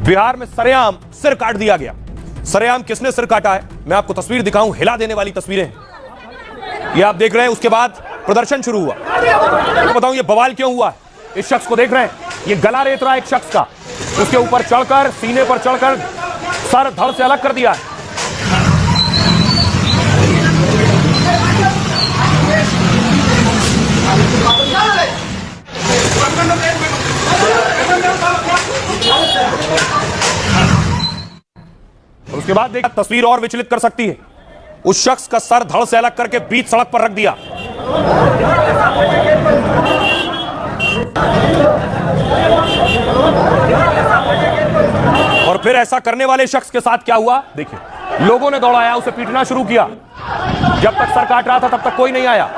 बिहार में सरेआम सिर काट दिया गया। सरेआम किसने सिर काटा है, मैं आपको तस्वीर दिखाऊं, हिला देने वाली तस्वीरें ये आप देख रहे हैं। उसके बाद प्रदर्शन शुरू हुआ। तो बताऊं ये बवाल क्यों हुआ है। इस शख्स को देख रहे हैं, ये गला रेत रहा है एक शख्स का, उसके ऊपर चढ़कर, सीने पर चढ़कर सर धड़ से अलग कर दिया है। उसके बाद देखा, तस्वीर और विचलित कर सकती है। उस शख्स का सर धड़ से अलग करके बीच सड़क पर रख दिया। और फिर ऐसा करने वाले शख्स के साथ क्या हुआ देखिए, लोगों ने दौड़ाया, उसे पीटना शुरू किया। जब तक सर काट रहा था तब तक कोई नहीं आया।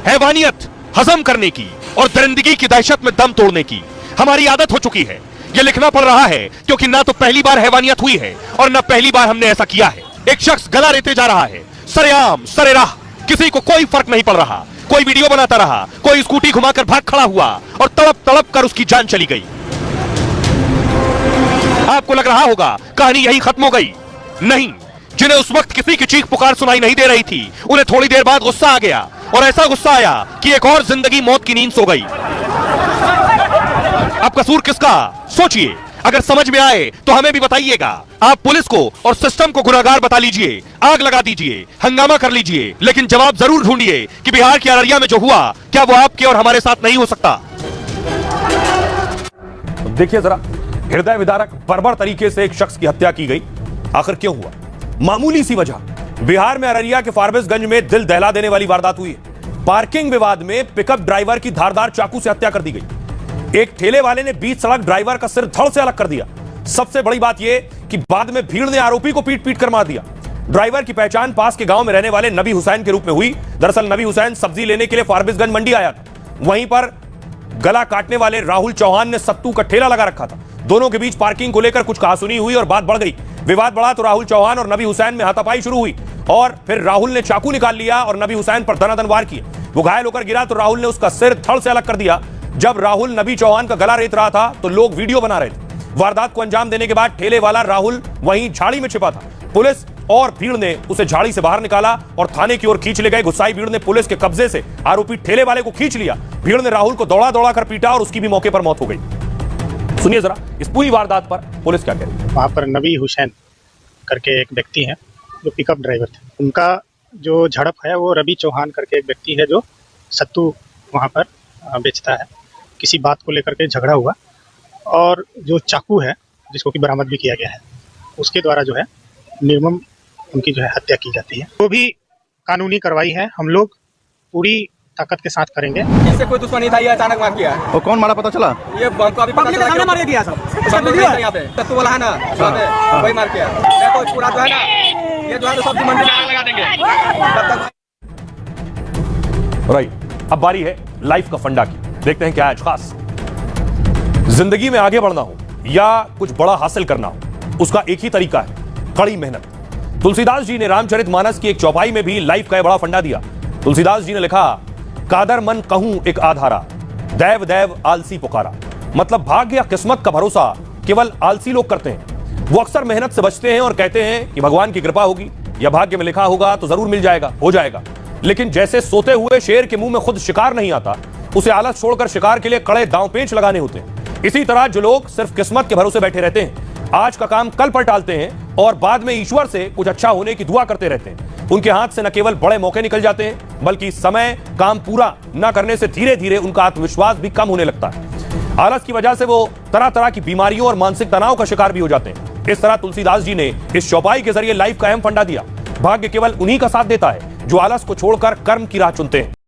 हैवानियत हजम करने की और दरिंदगी की दहशत में दम तोड़ने की हमारी आदत हो चुकी है। यह लिखना पड़ रहा है क्योंकि ना तो पहली बार हैवानियत हुई है और ना पहली बार हमने ऐसा किया है। एक शख्स गला रेते जा रहा है, सरेआम सरेराह, किसी को कोई फर्क नहीं पड़ रहा। कोई वीडियो बनाता रहा, कोई स्कूटी घुमाकर भाग खड़ा हुआ और तड़प तड़प कर उसकी जान चली गई। आपको लग रहा होगा कहानी यही खत्म हो गई। नहीं, जिन्हें उस वक्त किसी की चीख पुकार सुनाई नहीं दे रही थी, उन्हें थोड़ी देर बाद गुस्सा आ गया और ऐसा गुस्सा आया कि एक और जिंदगी मौत की नींद सो गई। अब कसूर किसका, सोचिए। अगर समझ में आए तो हमें भी बताइएगा। आप पुलिस को और सिस्टम को गुनहगार बता लीजिए, आग लगा दीजिए, हंगामा कर लीजिए, लेकिन जवाब जरूर ढूंढिए कि बिहार के अररिया में जो हुआ, क्या वो आपके और हमारे साथ नहीं हो सकता। देखिए जरा, हृदय विदारक बर्बर तरीके से एक शख्स की हत्या की गई। आखिर क्यों हुआ? मामूली सी वजह, बिहार में अररिया के फारबिसगंज में दिल दहला देने वाली वारदात हुई है। पार्किंग विवाद में पिकअप ड्राइवर की धारदार चाकू से हत्या कर दी गई। एक ठेले वाले ने बीच सड़क ड्राइवर का सिर धड़ से अलग कर दिया। सबसे बड़ी बात यह कि बाद में भीड़ ने आरोपी को पीट पीट कर मार दिया। ड्राइवर की पहचान पास के गांव में रहने वाले नबी हुसैन के रूप में हुई। दरअसल नबी हुसैन सब्जी लेने के लिए फारबिसगंज मंडी आया था। वहीं पर गला काटने वाले राहुल चौहान ने सत्तू का ठेला लगा रखा था। दोनों के बीच पार्किंग को लेकर कुछ कहासुनी हुई और बात बढ़ गई। विवाद बढ़ा तो राहुल चौहान और नबी हुसैन में हाथापाई शुरू हुई और फिर राहुल ने चाकू निकाल लिया और नबी हुसैन पर दनादन वार किए। वो घायल होकर गिरा तो राहुल ने उसका सिर धड़ से अलग कर दिया। जब राहुल नबी चौहान का गला रेत रहा था तो लोग वीडियो बना रहे थे। वारदात को अंजाम देने के बाद ठेले वाला राहुल वहीं झाड़ी में छिपा था। पुलिस और भीड़ ने उसे झाड़ी से बाहर निकाला और थाने की ओर खींच ले गए। गुस्साई भीड़ ने पुलिस के कब्जे से आरोपी ठेले वाले को खींच लिया। भीड़ ने राहुल को दौड़ा दौड़ा कर पीटा और उसकी भी मौके पर मौत हो गई। सुनिए जरा इस पूरी वारदात पर पुलिस क्या कह रही है। वहाँ पर नबी हुसैन करके एक व्यक्ति हैं जो पिकअप ड्राइवर थे। उनका जो झड़प है वो रवि चौहान करके एक व्यक्ति है जो सत्तू वहाँ पर बेचता है। किसी बात को लेकर के झगड़ा हुआ और जो चाकू है जिसको कि बरामद भी किया गया है, उसके द्वारा जो है निर्मम उनकी जो है हत्या की जाती है। वो भी कानूनी कार्रवाई है, हम लोग पूरी ताकत के साथ करेंगे। इससे कोई दुश्मनी था, ये अचानक मार किया है। और कौन मारा पता चला? ये हमको अभी पता चला, मार दिया सब यहाँ पे सत्तू वाला है ना, वही मार किया। तो पूरा जो है ना, ये जो है सब्जी मंडी में लगा देंगे। राइट, अब बारी है लाइफ का फंडा की। देखते हैं क्या है आज खास। जिंदगी में आगे बढ़ना हो या कुछ बड़ा हासिल करना हो, उसका एक ही तरीका है, कड़ी मेहनत। तुलसीदास जी ने रामचरितमानस की एक चौपाई में भी लाइफ का एक बड़ा फंडा दिया। तुलसीदास जी ने लिखा, कादर मन कहूं एक आधारा, दैव दैव आलसी पुकारा। मतलब भाग्य या किस्मत का भरोसा केवल आलसी लोग करते हैं। वो अक्सर मेहनत से बचते हैं और कहते हैं कि भगवान की कृपा होगी या भाग्य में लिखा होगा तो जरूर मिल जाएगा, हो जाएगा। लेकिन जैसे सोते हुए शेर के मुंह में खुद शिकार नहीं आता, उसे आलस छोड़कर शिकार के लिए कड़े दांव पेंच लगाने होते हैं। इसी तरह जो लोग सिर्फ किस्मत के भरोसे बैठे रहते हैं, आज का काम कल पर टालते हैं और बाद में ईश्वर से कुछ अच्छा होने की दुआ करते रहते हैं, उनके हाथ से न केवल बड़े मौके निकल जाते हैं बल्कि समय काम पूरा न करने से धीरे धीरे उनका आत्मविश्वास भी कम होने लगता है। आलस की वजह से वो तरह तरह की बीमारियों और मानसिक तनाव का शिकार भी हो जाते हैं। इस तरह तुलसीदास जी ने इस चौपाई के जरिए लाइफ का अहम फंडा दिया। भाग्य केवल उन्हीं का साथ देता है जो आलस को छोड़कर कर्म की राह चुनते हैं।